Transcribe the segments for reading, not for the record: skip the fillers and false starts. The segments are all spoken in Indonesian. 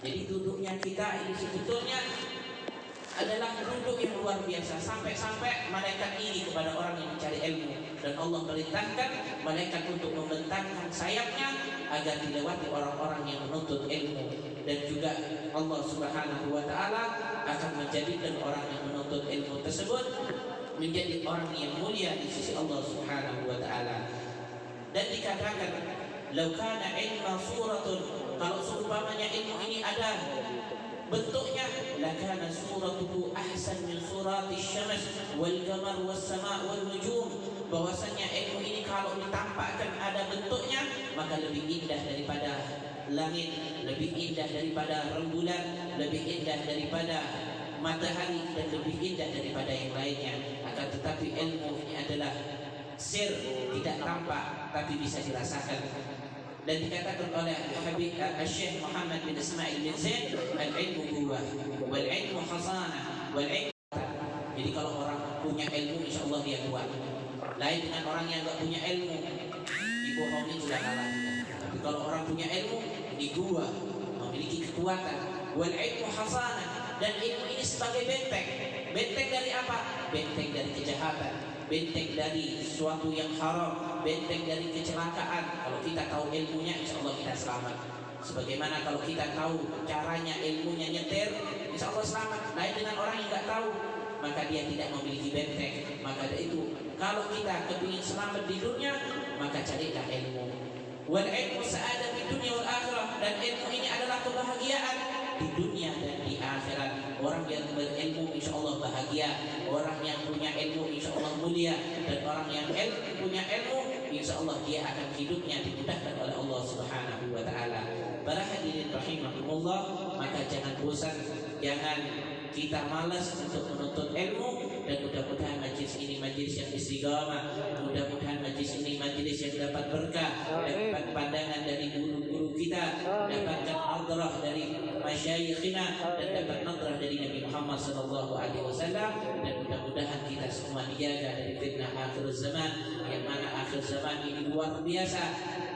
Jadi duduknya kita ini sebetulnya adalah duduk yang luar biasa, sampai-sampai malaikat iri kepada orang yang mencari ilmu, dan Allah perintahkan malaikat untuk membentangkan sayapnya agar dilewati orang-orang yang menuntut ilmu. Dan juga Allah Subhanahu wa taala akan menjadikan orang yang menuntut ilmu tersebut menjadi orang yang mulia di sisi Allah Subhanahu wa taala. Dan dikatakan, "Lau kana ilma suratun," kalau seumpamanya ilmu ini ada bentuknya, lakana suratuhu ahsan min surati syams wal qamar was sama' wal nujum, bahwasanya ilmu ini kalau ditampakkan ada bentuknya maka lebih indah daripada langit, lebih indah daripada rembulan, lebih indah daripada matahari, dan lebih indah daripada yang lainnya. Akan tetapi ilmu ini adalah sir, tidak tampak tapi bisa dirasakan. Dan dikatakan oleh Habib Syekh Muhammad bin Ismail bin Zaid, al-ilmu huwa wal ilmu hasanah wal ilmu. Jadi kalau orang punya ilmu, insya Allah dia kuat. Lain dengan orang yang enggak punya ilmu, dibohongi sudah kalah. Tapi kalau orang punya ilmu, ini gua memiliki kekuatan. Wal ilmu hasanah, dan ilmu ini sebagai benteng. Benteng dari apa? Benteng dari kejahatan, benteng dari sesuatu yang haram, benteng dari kecelakaan. Kalau kita tahu ilmunya, insya Allah kita selamat. Sebagaimana kalau kita tahu caranya, ilmunya nyetir, insya Allah selamat. Lain dengan orang yang nggak tahu, maka dia tidak memiliki benteng. Maka dari itu, kalau kita kepingin selamat di dunia, maka carilah ilmu. Wal ilmu sa'adah di dunia wal akhirah, dan ilmu ini adalah kebahagiaan di dunia dan di akhirat. Orang yang berilmu insya Allah bahagia, orang yang punya ilmu insya Allah mulia, dan orang yang punya ilmu insya Allah dia akan hidupnya dimudahkan oleh Allah Subhanahu wa taala. Para hadirin rahimahumullah, maka jangan bosan, jangan kita malas untuk menuntut ilmu. Dan mudah-mudahan majlis ini majlis yang istiqamah, mudah-mudahan majlis ini majlis yang dapat berkah, dapat pandangan dari guru-guru kita, dapatkan nadrah dari masyayikhina, dan dapat nadrah dari Nabi Muhammad SAW. Dan mudah-mudahan kita semua dijaga dari fitnah akhir zaman, yang mana akhir zaman ini luar biasa.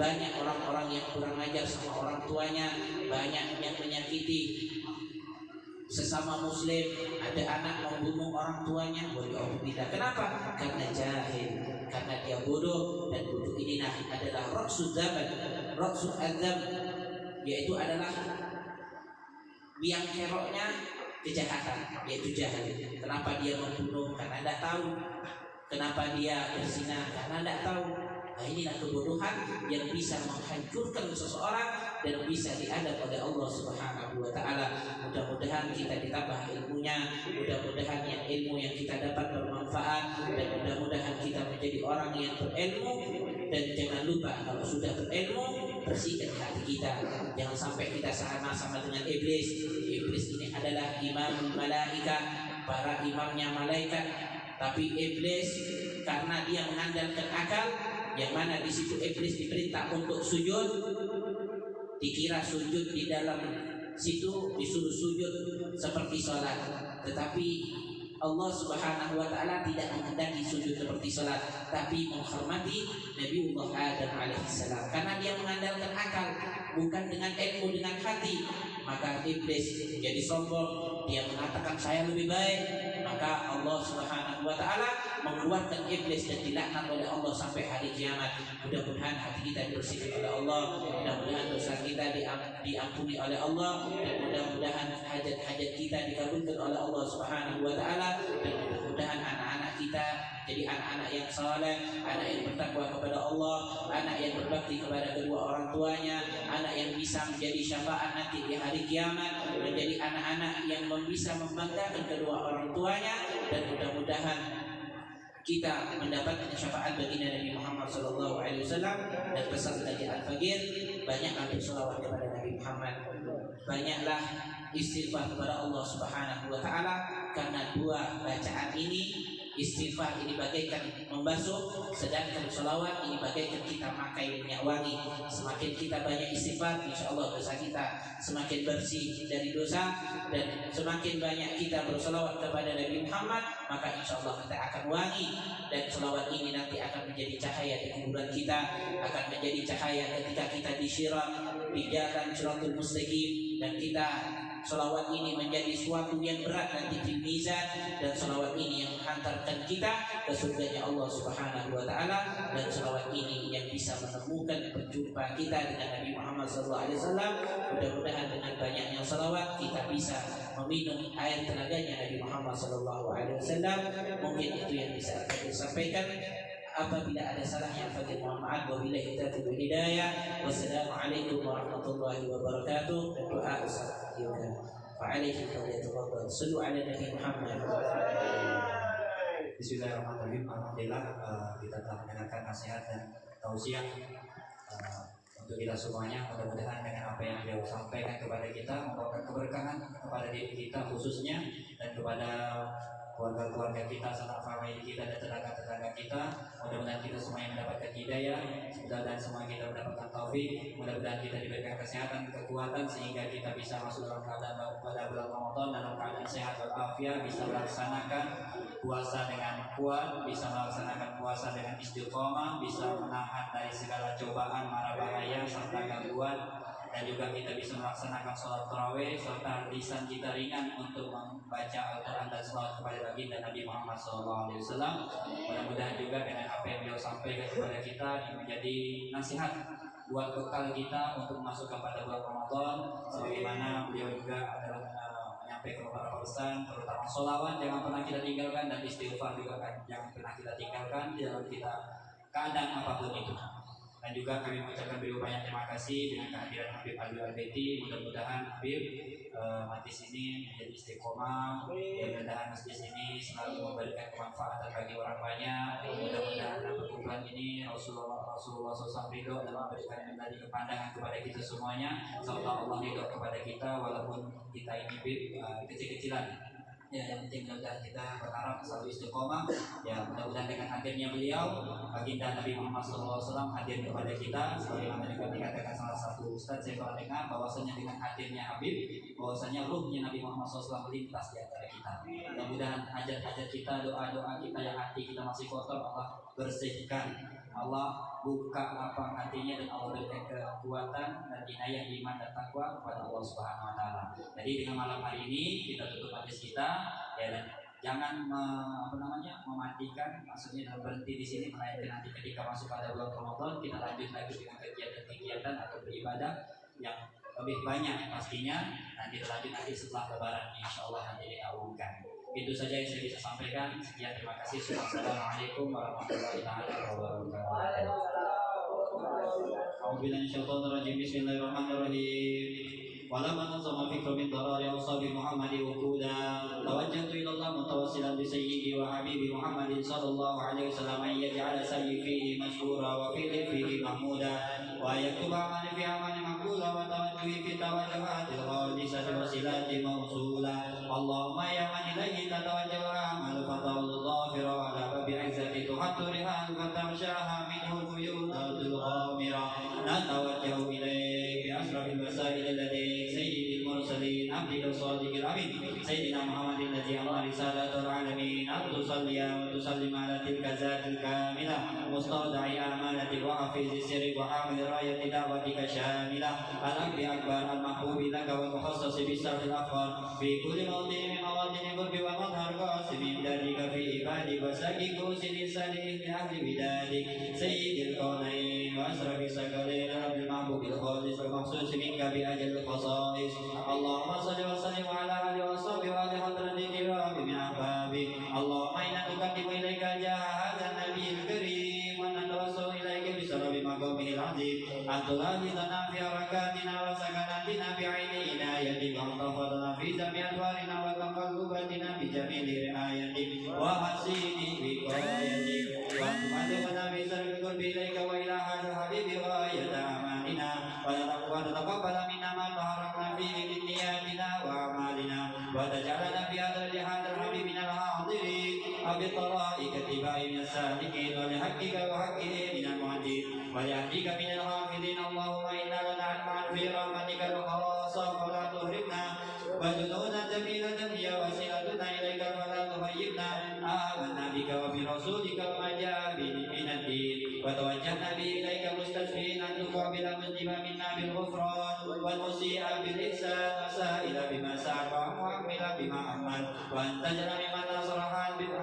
Banyak orang-orang yang kurang ajar sama orang tuanya, banyak yang menyakiti sesama muslim, ada anak membunuh orang tuanya. Waliyahumillah. Kenapa? Karena jahil, karena dia bodoh. Dan bodoh ini adalah ra'sul zaman, ra'sul azam, yaitu adalah biang keroknya kejahatan, yaitu jahil. Kenapa dia membunuh? Karena tidak tahu. Kenapa dia berzina? Karena tidak tahu. Nah, inilah kebodohan yang bisa menghancurkan seseorang dan bisa diadab oleh Allah Subhanahu wa taala. Mudah-mudahan kita ditambah ilmunya, mudah-mudahan yang ilmu yang kita dapat bermanfaat, dan mudah-mudahan kita menjadi orang yang berilmu. Dan jangan lupa, kalau sudah berilmu, bersihkan hati kita. Jangan sampai kita sama-sama dengan iblis. Iblis ini adalah imam malaikat, para imamnya malaikat. Tapi iblis karena dia mengandalkan akal, yang mana di situ iblis diperintah untuk sujud, dikira sujud di dalam situ disuruh sujud seperti sholat. Tetapi Allah Subhanahu wa taala tidak menghendaki sujud seperti sholat, tapi menghormati Nabiullah Adam alaihissalam, karena dia mengandalkan akal, bukan dengan ilmu, dengan hati. Maka iblis jadi sombong, dia mengatakan saya lebih baik. Maka Allah Subhanahu wa taala mengeluarkan iblis dan dilaknat oleh Allah sampai hari kiamat. Mudah-mudahan hati kita dibersihkan oleh Allah, mudah-mudahan dosa kita diampuni oleh Allah, dan mudah-mudahan hajat-hajat kita dikabulkan oleh Allah Subhanahu wa taala, dan mudah-mudahan anak-anak kita jadi anak-anak yang saleh, anak yang bertakwa kepada Allah, anak yang berbakti kepada kedua orang tuanya, anak yang bisa menjadi syafaat nanti di hari kiamat, menjadi anak-anak yang bisa membanggakan kedua orang tuanya. Dan mudah-mudahan kita mendapatkan syafaat baginda Nabi Muhammad SAW. Dan pesan dari Al-Faqir, banyaklah berselawat kepada Nabi Muhammad, banyaklah istighfar kepada Allah Subhanahu wa taala, karena dua bacaan ini, istighfar ini bagaikan membasuh, sedangkan selawat ini bagaikan kita pakai minyak wangi. Semakin kita banyak istighfar, insya Allah dosa kita semakin bersih dari dosa. Dan semakin banyak kita berselawat kepada Nabi Muhammad, maka insya Allah kita akan wangi. Dan selawat ini nanti akan menjadi cahaya di kuburan kita, akan menjadi cahaya ketika kita disyirat di jalan Shiratul Mustaqim, dan kita sholawat ini menjadi suatu yang berat nanti di mizan, dan sholawat ini yang menghantarkan kita ke surganya Allah Subhanahu wa taala, dan sholawat ini yang bisa menemukan perjumpaan kita dengan Nabi Muhammad SAW. Mudah-mudahan dengan banyaknya sholawat kita bisa meminum air tenaganya Nabi Muhammad SAW. Mungkin itu yang bisa saya sampaikan. Apabila ada salahnya faqad mohon maaf. Wabillahi taufiq wal hidayah. Wassalamualaikum warahmatullahi wabarakatuh. Dan doa Ustaz Yoga. Fa'alaihi tafadhal. Sallu ala Nabi Muhammad. Bismillahirrahmanirrahim. Alhamdulillah kita telah mendengarkan nasihat dan tausiah untuk kita semuanya. Mudah-mudahan dengan apa yang beliau sampaikan kepada kita membawa keberkahan kepada diri kita khususnya, dan kepada keluarga-keluarga kita, sanak famili kita, dan tetangga-tetangga kita. Mudah-mudahan kita semuanya mendapatkan hidayah, dan semua kita mendapatkan taufik. Mudah-mudahan kita diberikan kesehatan, kekuatan, sehingga kita bisa masuk dalam keadaan pada bulan Ramadan dalam keadaan sehat walafiat, bisa melaksanakan puasa dengan kuat, bisa melaksanakan puasa dengan istiqomah, bisa menahan dari segala cobaan, mara bahaya serta gangguan, dan juga kita bisa melaksanakan sholat tarawih serta lisan kita ringan untuk membaca Al-Quran dan sholat kepada baginda Nabi Muhammad SAW. Mudah-mudahan juga dengan apa yang beliau sampaikan kepada kita menjadi nasihat buat bekal kita untuk masuk kepada bulan Ramadan, sebagaimana beliau juga adalah menyampaikan beberapa pesan, terutama sholawat jangan pernah kita tinggalkan, dan istighfar juga jangan pernah kita tinggalkan di dalam kita keadaan apapun itu. Dan juga kami mengucapkan beliau banyak terima kasih dengan kehadiran Habib Ali Al-Beti. Mudah-mudahan Habib majlis ini menjadi istiqomah, mudah-mudahan majlis ini selalu memberikan kemanfaatan bagi orang banyak. Mudah-mudahan perkumpulan ini Rasulullah SAW ridho dan memberikan menjadi kepandangan kepada kita semuanya, serta Allah ridho kepada kita walaupun kita ini kecil-kecilan. Ya, yang penting mudah-mudahan kita berharap selalu istiqomah. Ya, mudah-mudahan dengan hadirnya beliau, baginda Nabi Muhammad SAW hadir kepada kita, sebagaimana juga dikatakan salah satu ustaz saya pernah dengar bahwasanya dengan hadirnya Habib, bahwasanya ruhnya Nabi Muhammad SAW melintas di antara kita. Mudah-mudahan hajat-hajat kita, doa-doa kita yang hati kita masih kotor, Allah bersihkan, Allah buka lapang hatinya, dan Allah berikan kekuatan dan inayah iman dan takwa kepada Allah Subhanahu wa taala. Jadi dengan malam hari ini kita tutup majlis kita, ya, dan jangan mematikan, maksudnya berhenti di sini, melainkan nanti ketika masuk pada bulan Ramadan kita lanjut lagi dengan kegiatan-kegiatan atau beribadah yang lebih banyak pastinya. Nanti lanjut nanti setelah Lebaran, insyaallah nanti kita umumkan. Itu saja yang saya bisa sampaikan. Sekian, terima kasih. Assalamualaikum warahmatullahi wabarakatuh. Bismillahirrahmanirrahim. ولما نظم فكر من ضرار أوصاف محمد وقودا توجهت إلى الله متوسلا بسيدي وحبيبي محمد صلى الله عليه وسلم أن يجعل سعي فيه مشكورا وفعلي فيه محمودا وأن يكتب عملي في عمل مقبولا وتوجهي في توجهات الخالصة وصلات موصولا. اللهم يا من إليه تتوجه الأعمال فتعود الظافر على باب عزتي تحط رحال فتغشاها منه البيوت الغامرة. نتوجه إليك بأشرف الوسائل التي سيد المرسلين عبدك الصادق الأمين سيدنا محمد الذي أمر رسالة العالمين أن تصلي وتسلم على تلك الذات الكاملة مستودع أمانة وحفيظ السر وحامل راية دعوتك شاملة الأنبي أكبر المحبوب لك والمخصص بالسر الأخبار في كل موطن من مواطن القرب ومظهر قاسم ذلك في عبادك وساقي كوس لسانه لأهل بلادك سيد الكونين وأشرف الثقلين رب المحبوب الخالص المخصوص منك بأجل الخصائص. اللهم صل وسلم على آله وصحبه وآل حضرة الكرام من أحبابك. اللهم إنا نقدم إليك جاه هذا النبي الكريم ونتوسل إليك بسبب مقامه العظيم أن تلاحظنا في حركاتنا وسكناتنا بعين عنايتك وأن تحفظنا في جميع أدوارنا وتقلباتنا بجميل رعايتك وحسين وقايتك وأن تمدنا بسر القرب إليك وإلى هذا الحبيب غاية أماننا وتتقبل منا ما تحركنا فيه من نياتنا وأعمالنا وتجعلنا في هذا لهذا الحبيب من الحاضرين وبطرائق اتباع من السالكين ولحقك وحقه من المهدين وليهديك من الحافظين. اللهم إنا لنعلم في رحمتك الخاصة فلا تهرمنا وجنودا جميلة هي وسيلتنا إليك فلا تهيبنا. آمنا بك وبرسولك وما جاء به من الدين وتوجهنا به إليك مستشفين أن تقابل المسلم منا بالغفران والمسيء بالإحسان وجاهد بما سعد وعمل بما عمل وأن تجعل ممن نصر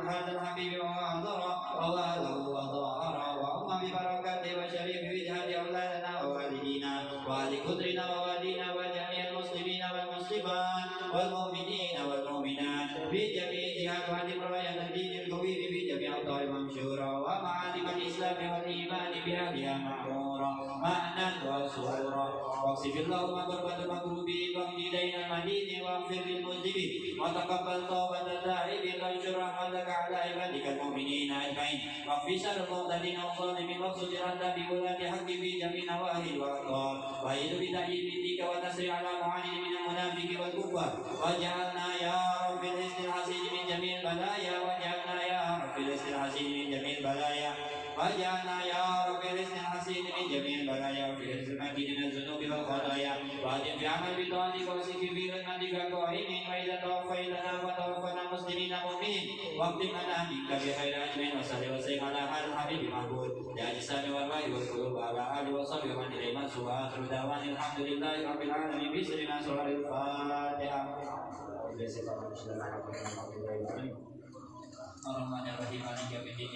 هذا الحبيب وأنظر وواله وظهر وأم ببركاته وشريف وجهة أولادنا ووالدينا وأهل قدرنا ووالدينا وجميع المسلمين والمسلمات والمؤمنين والمؤمنات في جميع جهات وأهل راية الدين القويم في جميع الطائف المنشورة ومعالم الإسلام والإيمان بأهلها معمورة معنى وسرورا واغفر اللهم قربة المكروبين واغفر دين المدين واغفر للمسلمين وتقبل توبة التائبين وانشر رحمتك على عبادك المؤمنين أجمعين واغفر شر المعتدين والظالمين واقصد رد بولاة حق في جميع نواحي الأقطار وأيد بتأييد دينك وتسري على معاند من المنافق والكفار واجعلنا يا رب الحسن الحسين من جميع البلايا واجعلنا يا رب الحسن الحسين من جميع البلايا واجعلنا يا رب الحسن الحسين من جميع البلايا وفي حفظ المكين من الذنوب والخطايا وأدم في عمل بطاعتك وسك في رحمتك قائمين وإذا توفيتنا وتوفنا مسلمين مؤمنين واختم لنا منك بخير أجمعين وصل وسلم على حال الحبيب محمود لأجسام والرأي والقلوب على آله وصحبه ومن إليه منسوب آخر دعوانا الحمد لله رب العالمين بسرنا سورة الفاتحة. Bismillahirrahmanirrahim. Ar-Rahmanir-Rahim. Maliki yaumiddin.